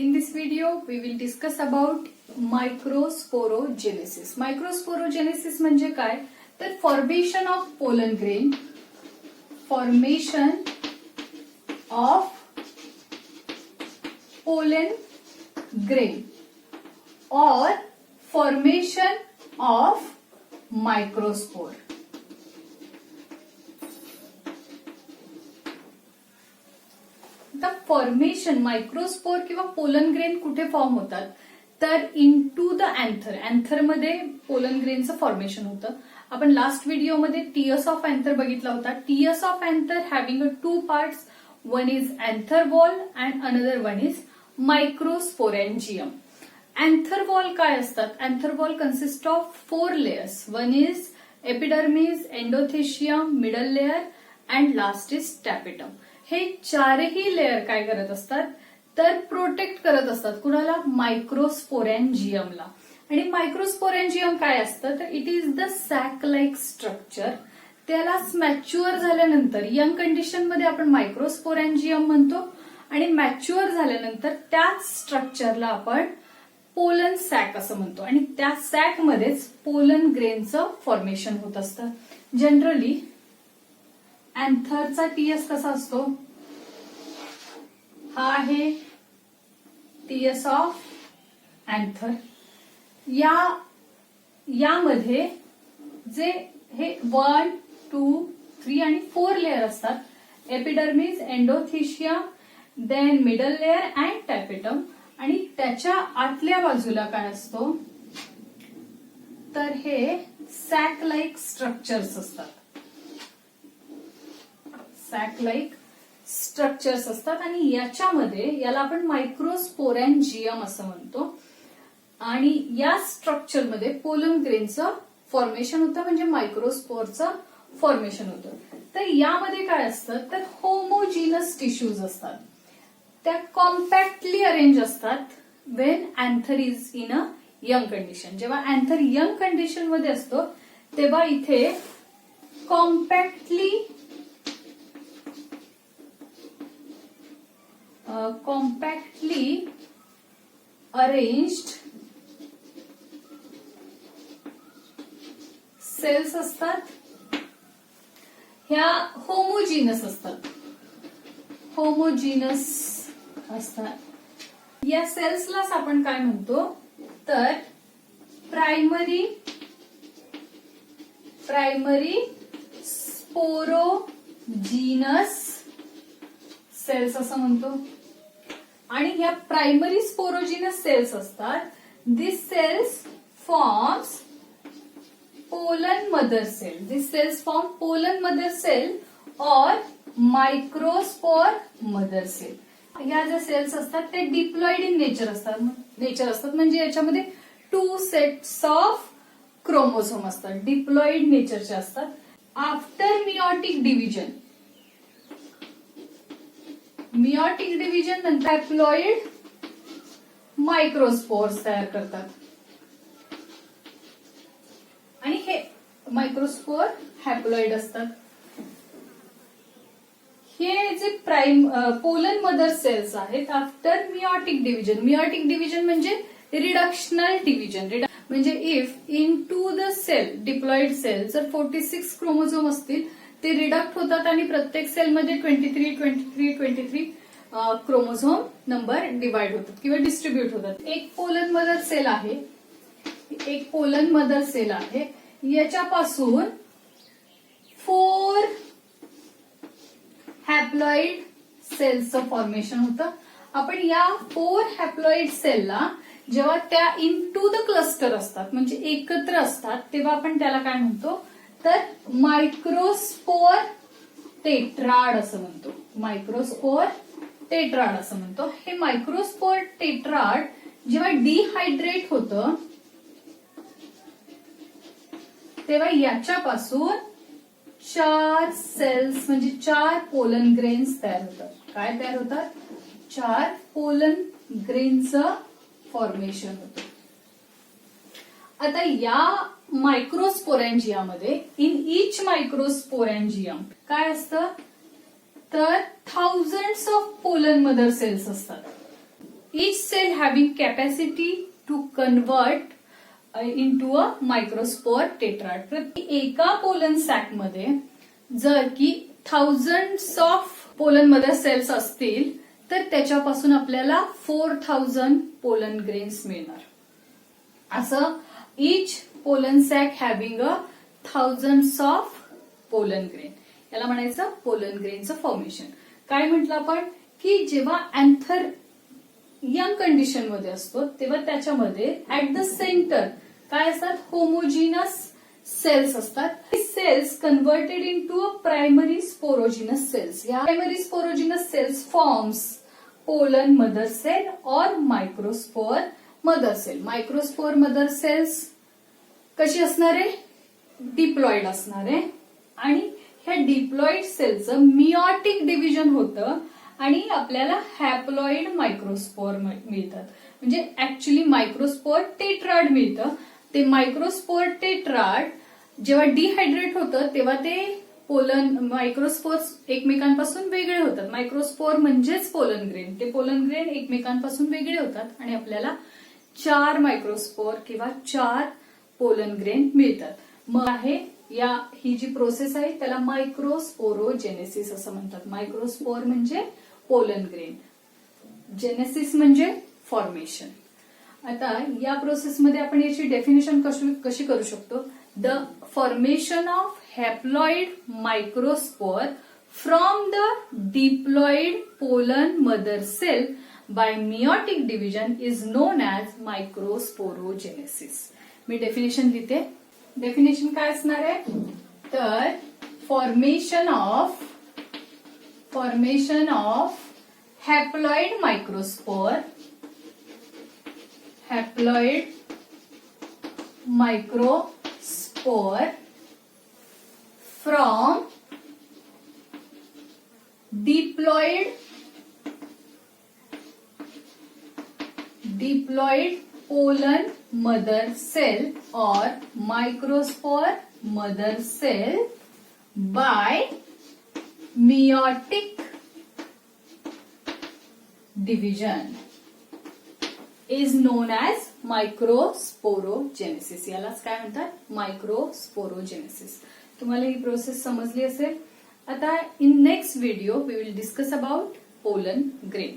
In this video, we will discuss about microsporogenesis. Microsporogenesis म्हणजे काय? तर formation of pollen grain, formation of pollen grain or formation of microspore. Formation microspore किंवा pollen grain कुठे form होतात तर into the anther. Anther मध्ये pollen ग्रेनचं formation होतं. आपण लास्ट व्हिडिओमध्ये टीयस ऑफ अँथर बघितला होता. TS of anther having two parts, one is anther wall and another one is microsporangium. Anther wall काय असतात? Anther wall consist of 4 layers. One is epidermis, endothecium, middle layer and last is tapetum. हे चारही layer काय करत असतात तर protect करत असतात कुणाला? मायक्रोस्पोरेंजियमला. आणि मायक्रोस्पोरेंजियम काय असतं तर it is the sac like structure. त्याला मॅच्युअर झाल्यानंतर यंग कंडिशनमध्ये आपण मायक्रोस्पोरेंजियम म्हणतो आणि मॅच्युअर झाल्यानंतर त्याच स्ट्रक्चरला आपण पोलन सॅक असं म्हणतो आणि त्या सॅकमध्येच पोलन ग्रेनचं फॉर्मेशन होत असतं. जनरली अँथरचा टीएस कसा असतो? हा आहे टीएस ऑफ अँथर. यामध्ये जे हे 1, 2, 3 आणि 4 लेयर असतात. Epidermis, endothecium, then middle layer and tapetum. आणि त्याच्या आतल्या बाजूला काय असतो तर हे सॅक लाईक स्ट्रक्चर्स असतात. सॅक लाईक स्ट्रक्चर्स असतात आणि याला आपण मायक्रोस्पोरेंजियम असं म्हणतो. आणि या स्ट्रक्चरमध्ये पोलन ग्रेनचं फॉर्मेशन होतं म्हणजे मायक्रोस्पोरचं फॉर्मेशन होतं. तर यामध्ये काय असतं तर होमोजिनस टिश्यूज असतात. त्या कॉम्पॅक्टली अरेंज असतात Wien anther is in a young condition. जेव्हा अँथर यंग कंडिशन मध्ये असतो तेव्हा इथे कॉम्पॅक्टली अरेंज्ड सेल्स असतात. ह्या होमोजिनस असतात. या सेल्सलाच आपण काय म्हणतो तर प्रायमरी स्पोरोजिनस सेल्स असं म्हणतो. आणि ह्या प्रायमरी स्पोरोजिनस सेल्स असतात. This cells forms pollen mother cell. This cells form pollen mother cell और मायक्रोस्पोर मदर सेल. ह्या ज्या सेल्स असतात ते डिप्लॉइड इन नेचर असतात म्हणजे याच्यामध्ये 2 सेट्स ऑफ क्रोमोझोम असतात. डिप्लॉइड नेचरचे असतात. आफ्टर मियोटिक डिव्हिजन नंतर हॅप्लॉइड मायक्रोस्पोर्स तयार करतात. आणि हे मायक्रोस्पोर हॅप्लॉइड असतात. हे जे पोलन मदर सेल्स आहेत आफ्टर मियोटिक डिव्हिजन म्हणजे रिडक्शनल डिव्हिजन. म्हणजे if into the cell diploid cell जर 46 क्रोमोझोम असतील ते रिडक्ट होतात आणि प्रत्येक सेलमध्ये 23 क्रोमोझोम नंबर डिवाइड होतात किंवा डिस्ट्रीब्यूट होतात. एक पोलन मदर सेल आहे. याच्यापासून 4 हॅप्लॉइड सेल्सचं फॉर्मेशन होतं. आपण या 4 हॅप्लॉइड सेलला जेव्हा त्या इन टू द क्लस्टर असतात म्हणजे एकत्र असतात तेव्हा आपण त्याला काय म्हणतो तर मायक्रोस्पोर टेट्राड असं म्हणतो. हे मायक्रोस्पोर टेट्राड जेव्हा डिहायड्रेट होतं तेव्हा याच्यापासून 4 सेल्स म्हणजे 4 पोलन ग्रेन्स तयार होतात. काय तयार होतात? 4 पोलन ग्रेनचं फॉर्मेशन होतं. आता या मायक्रोस्पोरेंजियामध्ये इन ईच मायक्रोस्पोरेंजियम काय असतं तर thousands of pollen mother cells असतात. each cell having capacity to convert into a microspore tetrad. प्रति एका पोलन सॅक मध्ये जर की thousands of pollen mother cells असतील तर त्याच्यापासून आपल्याला 4000 पोलन ग्रेन्स मिळणार. असं each pollen sac having a thousands of pollen grain, याला म्हणायचं पोलन ग्रेनचं फॉर्मेशन. काय म्हटलं आपण की जेव्हा अँथर यंग कंडिशन मध्ये असतो तेव्हा त्याच्यामध्ये ऍट द सेंटर काय असतात, होमोजिनस सेल्स असतात. Cells converted in to a primary sporogenous cells. या primary sporogenous cells forms pollen mother cell और microspore mother cell. Microspore mother cells कशी असणार आहे, डिप्लॉइड असणार आहे. आणि ह्या डिप्लॉइड सेलचं मिओटिक डिव्हिजन होतं आणि आपल्याला हॅप्लॉइड मायक्रोस्पोर मिळतात. म्हणजे ऍक्च्युली मायक्रोस्पोर टेट्राड मिळतं. ते मायक्रोस्पोर टेट्राड जेव्हा डिहायड्रेट होतं तेव्हा ते पोलन मायक्रोस्पोर्स एकमेकांपासून वेगळे होतात. मायक्रोस्पोर म्हणजेच पोलन ग्रेन. ते पोलन ग्रेन एकमेकांपासून वेगळे होतात आणि आपल्याला 4 मायक्रोस्पोर किंवा 4 पोलन ग्रेन मिळतात. मग आहे ही जी प्रोसेस आहे त्याला मायक्रोस्पोरोजेनेसिस असं म्हणतात. मायक्रोस्पोर म्हणजे पोलन ग्रेन, जेनेसिस म्हणजे फॉर्मेशन. आता या प्रोसेसमध्ये आपण याची डेफिनेशन कशी करू शकतो. The formation of haploid microspore from the diploid pollen mother cell by meiotic division is known as microsporogenesis. मी डेफिनेशन लिहिते. डेफिनेशन काय असणार आहे तर formation of haploid microspore from diploid pollen mother cell or microspore mother cell by meiotic division is known as microsporogenesis. यालाच काय म्हणतात, मायक्रोस्पोरोजेनेसिस. तुम्हाला ही प्रोसेस समजली असेल. आता in next video we will discuss about pollen grain.